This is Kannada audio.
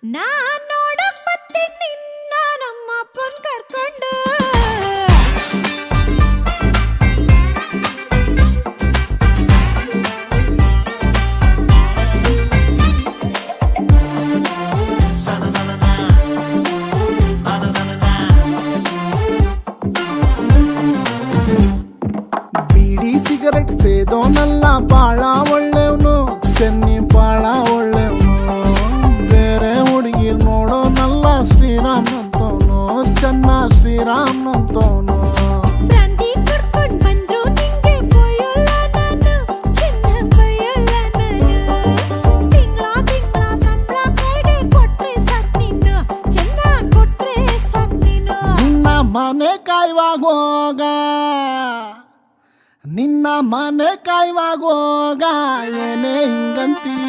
ನಾನ್ ನೋಡಕ್ ಬರ್ತೀನಿ ನಿನ್ನ ನಮ್ಮಪ್ಪನ್ ಕರ್ಕೊಂಡು. ಬೀಡಿ ಸಿಗರೆಟ್ ಸೇದೋನಲ್ಲ ಬಾಳ ಒಳ್ಳೆವ್ನು, ಚೆನ್ನಿ ಬಾಳ ಒಳ್ಳೆವ್ನು. ಬೇರೆ ಹುಡುಗಿರ್ ನೋಡೋನಲ್ಲ ಶ್ರೀರಾಮ್ನಂತವನು, ಚೆನ್ನ ಶ್ರೀರಾಮ್ನಂತವನು. ಪ್ರಾಂತಿ ಕರ್ಕೊಂಡ್ ಬಂದ್ರು ನಿಂಗೆ ಬೈಯಲ್ಲ ನಾನು, ಚೆನ್ನಾಗ್ ಬೈಯಲ್ಲ ನಾನು. ತಿಂಗ್ಳ ಸಂಬ್ಳ ಕೈಗೆ ಕೊಟ್ರೆ ಸಾಕ್ ನೀನು, ಚೆನ್ನಾಗ್ ಕೊಟ್ರೆ ಸಾಕ್ ನೀನು. ನಿನ್ನ ಮನೆ ಕಾಯುವಾಗೋಗ, ನಿನ್ನ ಮನೆ ಕಾಯುವಾಗೋಗ ಏನೇ ಹಿಂಗಂತೀಯ.